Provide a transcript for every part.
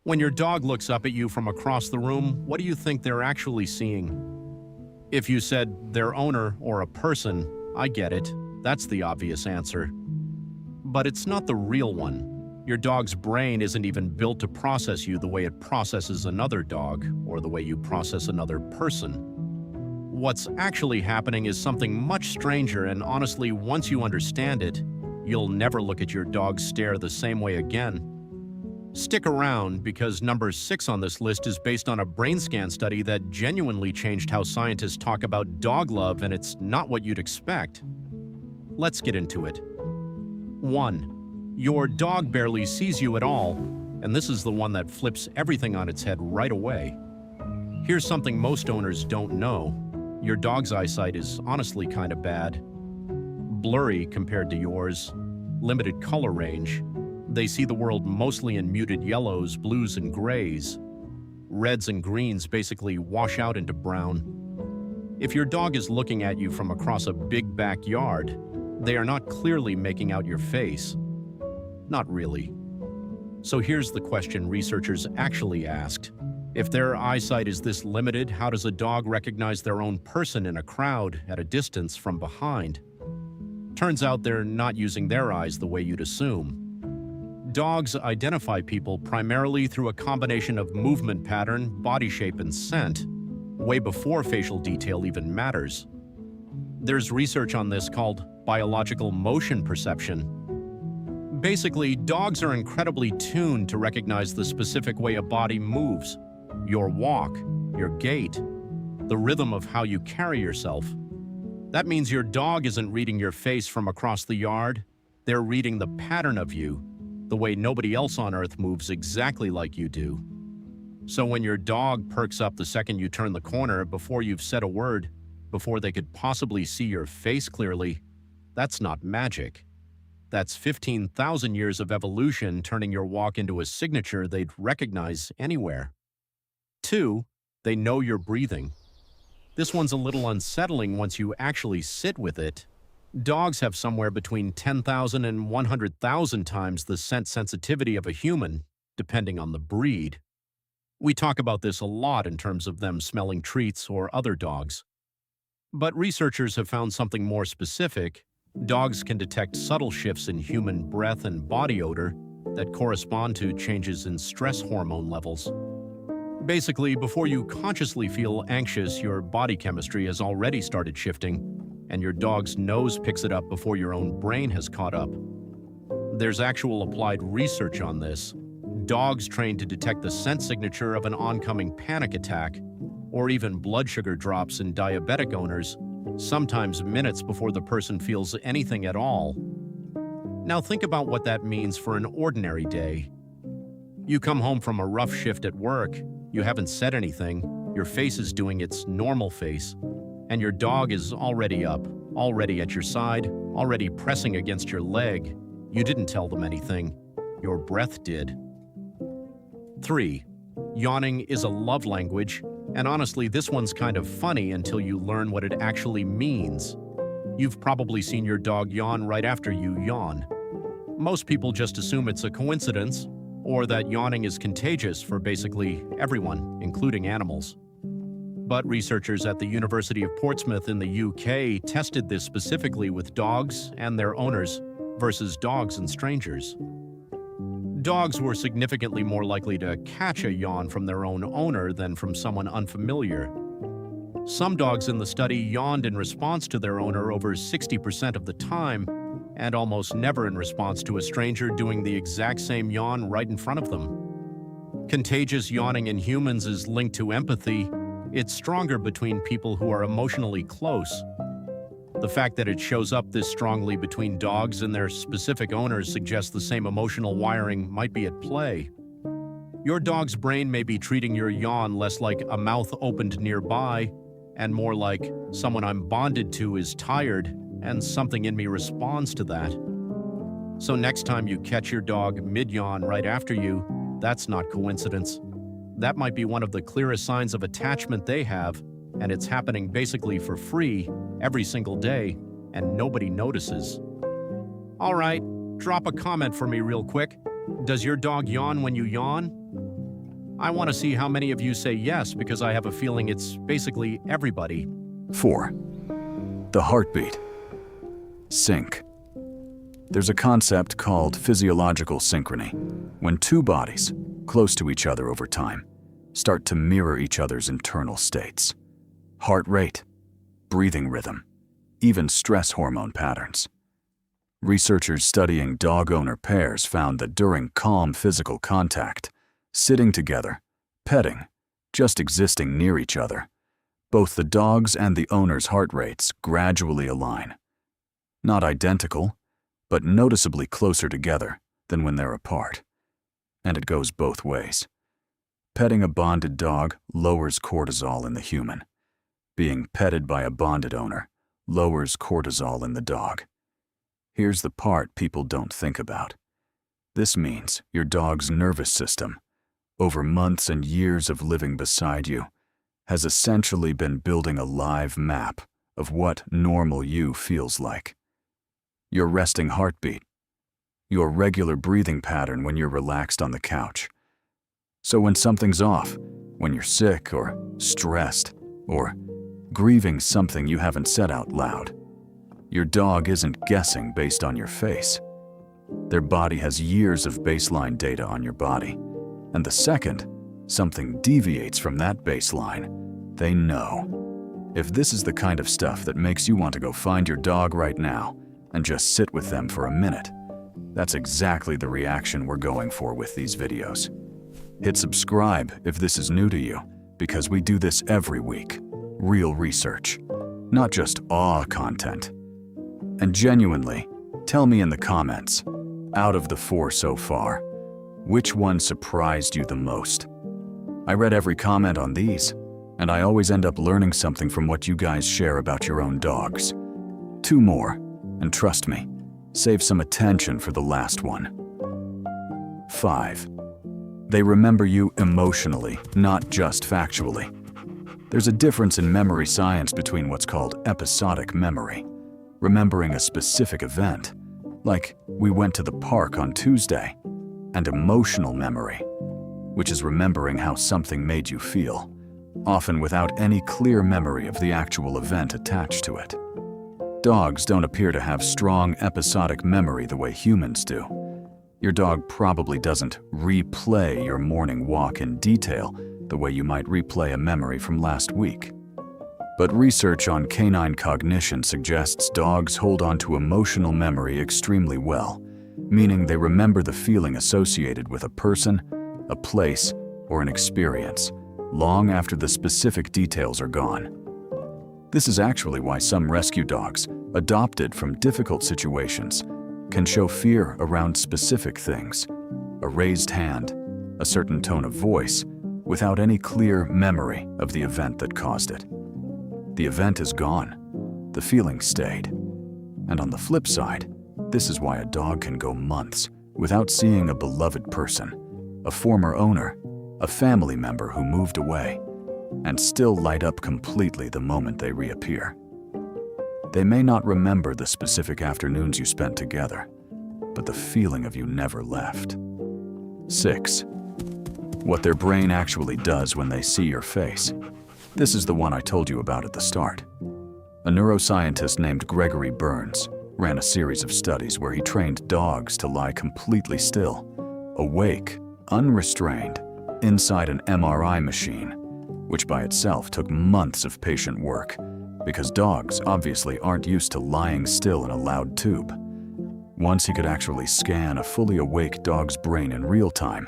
When your dog looks up at you from across the room, what do you think they're actually seeing? If you said their owner or a person, I get it. That's the obvious answer. But it's not the real one. Your dog's brain isn't even built to process you the way it processes another dog or the way you process another person. What's actually happening is something much stranger, and honestly, once you understand it, you'll never look at your dog's stare the same way again. Stick around, because number 6 on this list is based on a brain scan study that genuinely changed how scientists talk about dog love, and it's not what you'd expect. Let's get into it. 1. Your dog barely sees you at all, and this is the one that flips everything on its head right away. Here's something most owners don't know. Your dog's eyesight is honestly kind of bad. Blurry compared to yours, limited color range. They see the world mostly in muted yellows, blues, and grays. Reds and greens basically wash out into brown. If your dog is looking at you from across a big backyard, they are not clearly making out your face. Not really. So here's the question researchers actually asked. If their eyesight is this limited, how does a dog recognize their own person in a crowd at a distance from behind? Turns out they're not using their eyes the way you'd assume. Dogs identify people primarily through a combination of movement pattern, body shape, and scent, way before facial detail even matters. There's research on this called biological motion perception. Basically, dogs are incredibly tuned to recognize the specific way a body moves, your walk, your gait, the rhythm of how you carry yourself. That means your dog isn't reading your face from across the yard, they're reading the pattern of you, the way nobody else on Earth moves exactly like you do. So when your dog perks up the second you turn the corner before you've said a word, before they could possibly see your face clearly, that's not magic. That's 15,000 years of evolution turning your walk into a signature they'd recognize anywhere. 2, they know you're breathing. This one's a little unsettling once you actually sit with it. Dogs have somewhere between 10,000 and 100,000 times the scent sensitivity of a human, depending on the breed. We talk about this a lot in terms of them smelling treats or other dogs. But researchers have found something more specific. Dogs can detect subtle shifts in human breath and body odor that correspond to changes in stress hormone levels. Basically, before you consciously feel anxious, your body chemistry has already started shifting, and your dog's nose picks it up before your own brain has caught up. There's actual applied research on this. Dogs trained to detect the scent signature of an oncoming panic attack, or even blood sugar drops in diabetic owners, sometimes minutes before the person feels anything at all. Now think about what that means for an ordinary day. You come home from a rough shift at work, you haven't said anything, your face is doing its normal face, and your dog is already up, already at your side, already pressing against your leg. You didn't tell them anything. Your breath did. 3. Yawning is a love language, and honestly, this one's kind of funny until you learn what it actually means. You've probably seen your dog yawn right after you yawn. Most people just assume it's a coincidence, or that yawning is contagious for basically everyone, including animals. But researchers at the University of Portsmouth in the UK tested this specifically with dogs and their owners versus dogs and strangers. Dogs were significantly more likely to catch a yawn from their own owner than from someone unfamiliar. Some dogs in the study yawned in response to their owner over 60% of the time, and almost never in response to a stranger doing the exact same yawn right in front of them. Contagious yawning in humans is linked to empathy. It's stronger between people who are emotionally close. The fact that it shows up this strongly between dogs and their specific owners suggests the same emotional wiring might be at play. Your dog's brain may be treating your yawn less like a mouth opened nearby and more like someone I'm bonded to is tired and something in me responds to that. So next time you catch your dog mid-yawn right after you, that's not coincidence. That might be one of the clearest signs of attachment they have, and it's happening basically for free every single day, and nobody notices. All right, drop a comment for me real quick. Does your dog yawn when you yawn? I want to see how many of you say yes because I have a feeling it's basically everybody. 4. The heartbeat. Sync. There's a concept called physiological synchrony, when two bodies, close to each other over time, start to mirror each other's internal states. Heart rate, breathing rhythm, even stress hormone patterns. Researchers studying dog owner pairs found that during calm physical contact, sitting together, petting, just existing near each other, both the dog's and the owner's heart rates gradually align. Not identical, but noticeably closer together than when they're apart. And it goes both ways. Petting a bonded dog lowers cortisol in the human. Being petted by a bonded owner lowers cortisol in the dog. Here's the part people don't think about. This means your dog's nervous system, over months and years of living beside you, has essentially been building a live map of what normal you feels like. Your resting heartbeat, your regular breathing pattern when you're relaxed on the couch. So when something's off, when you're sick or stressed or grieving something you haven't said out loud, your dog isn't guessing based on your face. Their body has years of baseline data on your body, and the second something deviates from that baseline, they know. If this is the kind of stuff that makes you want to go find your dog right now and just sit with them for a minute, that's exactly the reaction we're going for with these videos. Hit subscribe if this is new to you, because we do this every week. Real research, not just awe content. And genuinely, tell me in the comments, out of the 4 so far, which one surprised you the most? I read every comment on these, and I always end up learning something from what you guys share about your own dogs. 2 more, and trust me, save some attention for the last one. 5. They remember you emotionally, not just factually. There's a difference in memory science between what's called episodic memory, remembering a specific event, like we went to the park on Tuesday, and emotional memory, which is remembering how something made you feel, often without any clear memory of the actual event attached to it. Dogs don't appear to have strong episodic memory the way humans do. Your dog probably doesn't replay your morning walk in detail the way you might replay a memory from last week. But research on canine cognition suggests dogs hold on to emotional memory extremely well, meaning they remember the feeling associated with a person, a place, or an experience, long after the specific details are gone. This is actually why some rescue dogs, adopted from difficult situations, can show fear around specific things, a raised hand, a certain tone of voice, without any clear memory of the event that caused it. The event is gone, the feeling stayed. And on the flip side, this is why a dog can go months without seeing a beloved person, a former owner, a family member who moved away, and still light up completely the moment they reappear. They may not remember the specific afternoons you spent together, but the feeling of you never left. 6. What their brain actually does when they see your face. This is the one I told you about at the start. A neuroscientist named Gregory Burns ran a series of studies where he trained dogs to lie completely still, awake, unrestrained, inside an MRI machine, which by itself took months of patient work, because dogs obviously aren't used to lying still in a loud tube. Once he could actually scan a fully awake dog's brain in real time,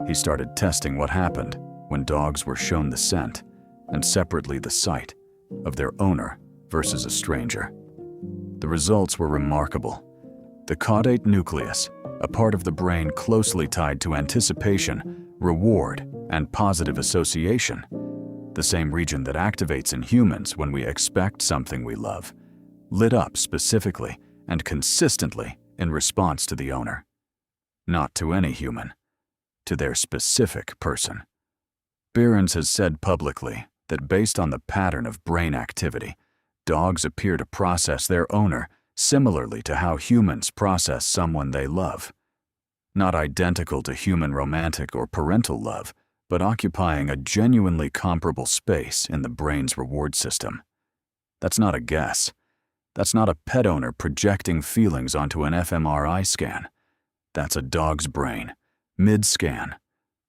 he started testing what happened when dogs were shown the scent, and separately the sight, of their owner versus a stranger. The results were remarkable. The caudate nucleus, a part of the brain closely tied to anticipation, reward, and positive association, the same region that activates in humans when we expect something we love, lit up specifically and consistently in response to the owner. Not to any human, to their specific person. Burns has said publicly that based on the pattern of brain activity, dogs appear to process their owner similarly to how humans process someone they love. Not identical to human romantic or parental love, but occupying a genuinely comparable space in the brain's reward system. That's not a guess. That's not a pet owner projecting feelings onto an fMRI scan. That's a dog's brain, mid-scan,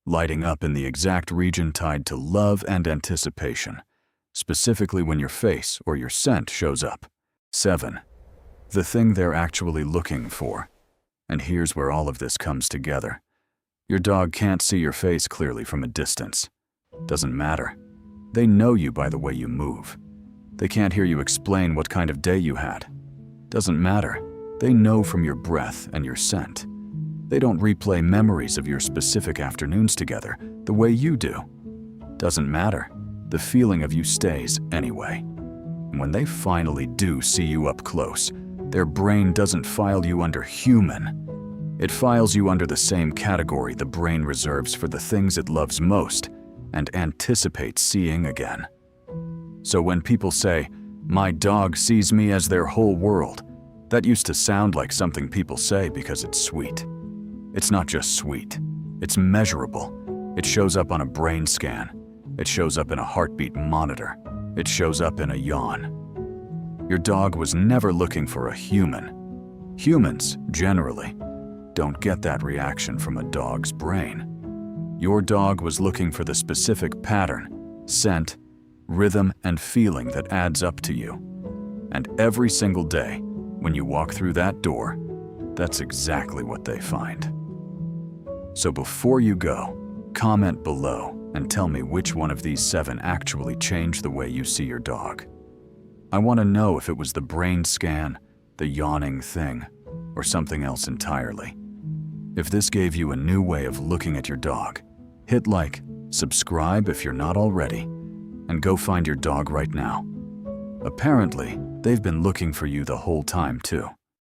lighting up in the exact region tied to love and anticipation, specifically when your face or your scent shows up. 7. The thing they're actually looking for. And here's where all of this comes together. Your dog can't see your face clearly from a distance. Doesn't matter. They know you by the way you move. They can't hear you explain what kind of day you had. Doesn't matter. They know from your breath and your scent. They don't replay memories of your specific afternoons together the way you do. Doesn't matter. The feeling of you stays anyway. And when they finally do see you up close, their brain doesn't file you under human. It files you under the same category the brain reserves for the things it loves most and anticipates seeing again. So when people say, "My dog sees me as their whole world," that used to sound like something people say because it's sweet. It's not just sweet. It's measurable. It shows up on a brain scan. It shows up in a heartbeat monitor. It shows up in a yawn. Your dog was never looking for a human. Humans, generally, don't get that reaction from a dog's brain. Your dog was looking for the specific pattern, scent, rhythm, and feeling that adds up to you. And every single day, when you walk through that door, that's exactly what they find. So before you go, comment below and tell me which one of these 7 actually changed the way you see your dog. I want to know if it was the brain scan, the yawning thing, or something else entirely. If this gave you a new way of looking at your dog, hit like, subscribe if you're not already, and go find your dog right now. Apparently, they've been looking for you the whole time too.